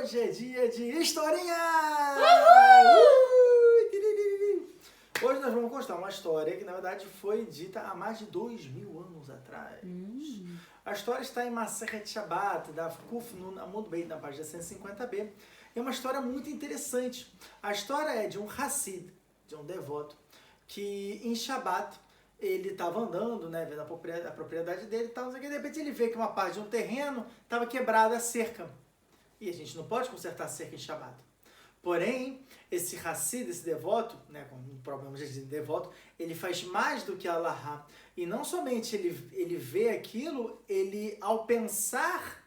Hoje é dia de historinha! Hoje nós vamos contar uma história que, na verdade, foi dita há mais de 2000 anos atrás. A história está em Masechet Shabbat, da Kuf Nun Amud Beit, na página 150b. É uma história muito interessante. A história é de um Hassid, de um devoto, que em Shabbat ele estava andando, né, vendo a propriedade dele e tal, de repente ele vê que uma parte de um terreno estava quebrada a cerca. E a gente não pode consertar a cerca em Shabbat. Porém, esse Hassid, esse devoto, né, com problemas de devoto, ele faz mais do que Allahá. E não somente ele vê aquilo, ele, ao pensar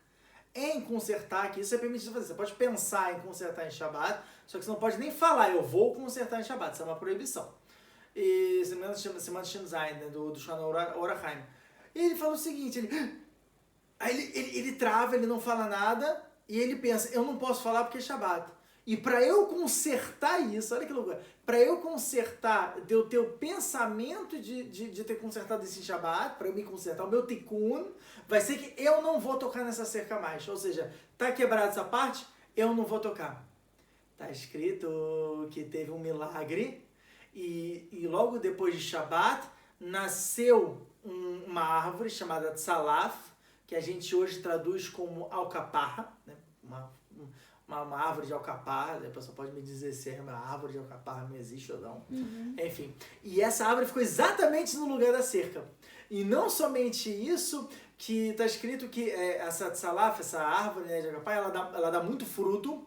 em consertar, que isso é permitido fazer. Você pode pensar em consertar em Shabbat, só que você não pode nem falar, eu vou consertar em Shabbat. Isso é uma proibição. E semana Shinzain, né, do Shana Orachaim. E ele fala o seguinte, ele trava, ele não fala nada, e ele pensa, eu não posso falar porque é Shabbat. E para eu consertar isso, olha que loucura, para eu consertar, de eu ter o pensamento de ter consertado esse Shabbat, para eu me consertar, o meu tikkun, vai ser que eu não vou tocar nessa cerca mais. Ou seja, tá quebrada essa parte, eu não vou tocar. Tá escrito que teve um milagre, e logo depois de Shabbat, nasceu uma árvore chamada Tzalaf, que a gente hoje traduz como alcaparra, né? Uma árvore de alcaparra, a pessoa pode me dizer se é uma árvore de alcaparra não existe ou não. Enfim, e essa árvore ficou exatamente no lugar da cerca. E não somente isso, que está escrito que essa tzalaf, essa árvore, né, de alcaparra, ela dá muito fruto,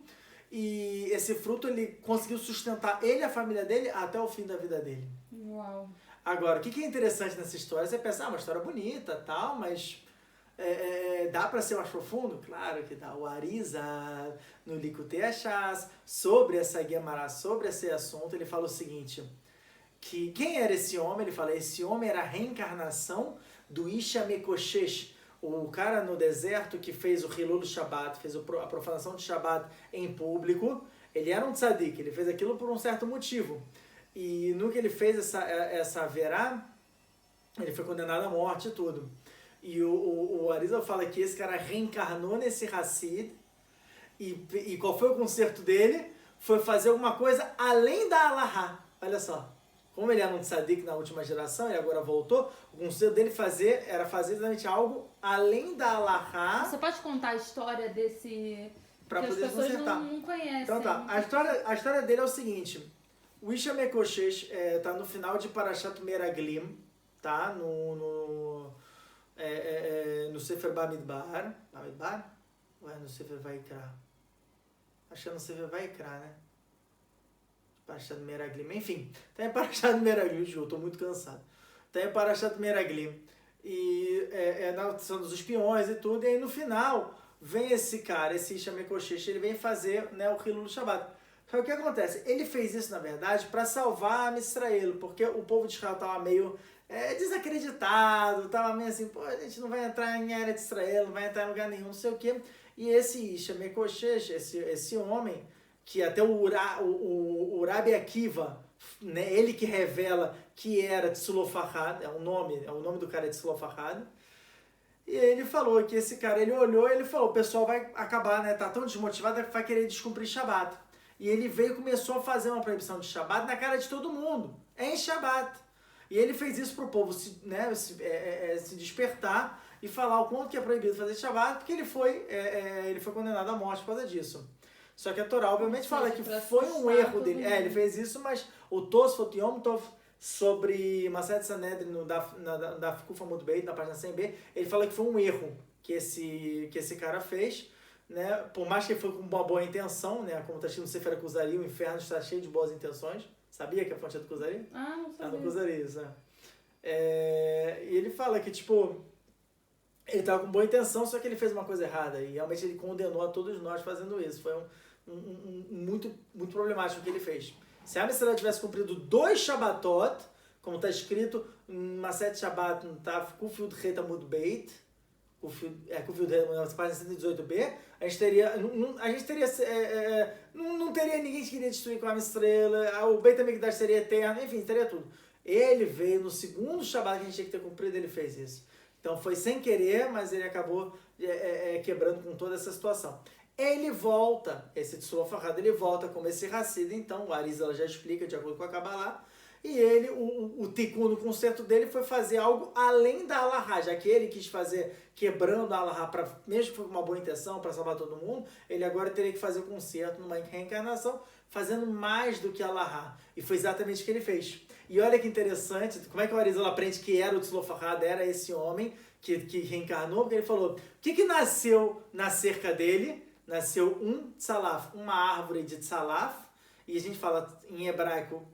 e esse fruto ele conseguiu sustentar ele e a família dele até o fim da vida dele. Uau! Agora, o que é interessante nessa história? Você pensa, uma história bonita, tal, mas dá para ser mais profundo? Claro que dá. O Arizal, no Likutei Hashas, sobre essa Guemará, sobre esse assunto, ele fala o seguinte, que quem era esse homem? Ele fala, esse homem era a reencarnação do Isha Mekoshesh, o cara no deserto que fez o Hilul Shabbat, fez a profanação de Shabbat em público. Ele era um tzadik, ele fez aquilo por um certo motivo. E no que ele fez essa verá, ele foi condenado à morte e tudo. E o Arizal fala que esse cara reencarnou nesse Hassid, e qual foi o conserto dele? Foi fazer alguma coisa além da Allahá. Olha só. Como ele era um tzadik na última geração, ele agora voltou, o conselho dele era fazer exatamente algo além da Allahá. Você pode contar a história desse... Para poder as pessoas consertar. não conhecem. Então tá, a história dele é o seguinte, o Isha Mekoshesh tá no final de Parashat Meraglim, tá? No Sefer Bamidbar. Bamidbar? Ou é no Sefer Vaikra? Acho que é no Sefer Vaikra, né? Parashat Meraglim, enfim, tá em Parashat Meraglim, eu tô muito cansado. Tá em Parashat Meraglim, e são dos espiões e tudo, e aí no final vem esse cara, esse Isha Mekoshesh, ele vem fazer, né, o Hilul Shabbat. Só que o que acontece? Ele fez isso, na verdade, para salvar a Israel, porque o povo de Israel tava meio desacreditado, tava meio assim, pô, a gente não vai entrar em área de Israel, não vai entrar em lugar nenhum, não sei o quê. E esse Isha Mekoshesh, esse homem, que até o Rabi Akiva, né, ele que revela que era Tzlofahad, o nome do cara é Tzlofahad, e ele falou que esse cara, ele olhou e ele falou, o pessoal vai acabar, né, tá tão desmotivado que vai querer descumprir Shabbat. E ele veio e começou a fazer uma proibição de Shabbat na cara de todo mundo, em Shabbat. E ele fez isso para o povo se despertar e falar o quanto que é proibido fazer Shabbat, porque ele foi condenado à morte por causa disso. Só que a Torá, obviamente, fala que foi um erro dele. Ele fez isso, mas o Tosfot Yom Tov, sobre Masechet Sanhedrin, da Kuf Amud Beit, na página 100b, ele fala que foi um erro que esse cara fez, né? Por mais que ele foi com uma boa intenção, né? Como está escrito no Sefer Kuzari, o inferno está cheio de boas intenções. Sabia que a fonte é do Kuzari? Ah, não sabia. Tá no Kuzari, isso, né? E ele fala que, tipo, ele estava com boa intenção, só que ele fez uma coisa errada. E realmente ele condenou a todos nós fazendo isso. Foi muito, muito problemático o que ele fez. Se a Israel tivesse cumprido 2 Shabbatot, como está escrito em Masechet Shabbat, Kuf Yud Het Amud Beit, Kuf Yud Het, na página 118b, não teria ninguém que queria destruir com a estrela, o Beit HaMikdash seria eterno, enfim, teria tudo. Ele veio no segundo Shabbat que a gente tinha que ter cumprido, ele fez isso. Então foi sem querer, mas ele acabou quebrando com toda essa situação. Ele volta, esse Tzlofahad, ele volta como esse Hassid, então o Arizal já explica de acordo com a Kabbalah, e ele, o Tikkun, o conceito dele foi fazer algo além da Allahá, já que ele quis fazer quebrando a Allahá, mesmo que foi com uma boa intenção, para salvar todo mundo, ele agora teria que fazer o conceito numa reencarnação, fazendo mais do que a Allahá. E foi exatamente o que ele fez. E olha que interessante, como é que o Arizal aprende que era o Tzlofahad, era esse homem que reencarnou, porque ele falou, o que nasceu na cerca dele? Nasceu um tzalaf, uma árvore de tzalaf, e a gente fala em hebraico,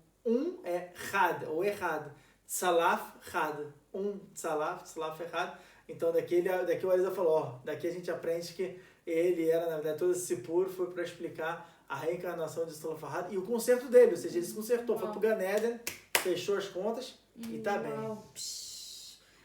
é had, ou errado, tzalaf, had, tzalaf errado. Então daqui o Arizal falou, daqui a gente aprende que ele era, na verdade, todo esse Sipur foi para explicar a reencarnação de Tzlofahad e o conserto dele, ou seja, ele se consertou, foi pro Gan Eden, fechou as contas e tá bem.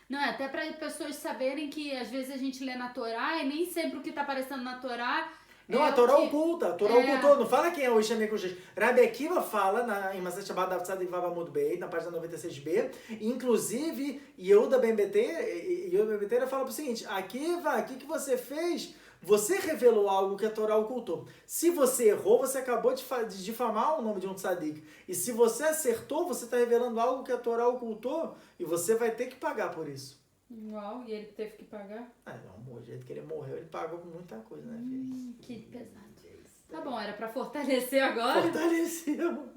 Não, é até para as pessoas saberem que às vezes a gente lê na Torá e nem sempre o que está aparecendo na Torá. Não, a Torá oculta, a Torá ocultou. Não fala quem é o Ishamei Kushesh. Rabi Akiva fala em Masechet Shabbat Daf Tzadik Vav Amud Beit, na página 96b. Inclusive, Yehuda Ben Beteira fala o seguinte, Akiva, o que você fez? Você revelou algo que a Torá ocultou. Se você errou, você acabou de difamar o nome de um tzadik. E se você acertou, você está revelando algo que a Torá ocultou e você vai ter que pagar por isso. Uau, e ele teve que pagar? Não, o jeito que ele morreu, ele pagou com muita coisa, né, filho? Que pesado. Tá bom, era pra fortalecer agora? Fortaleceu.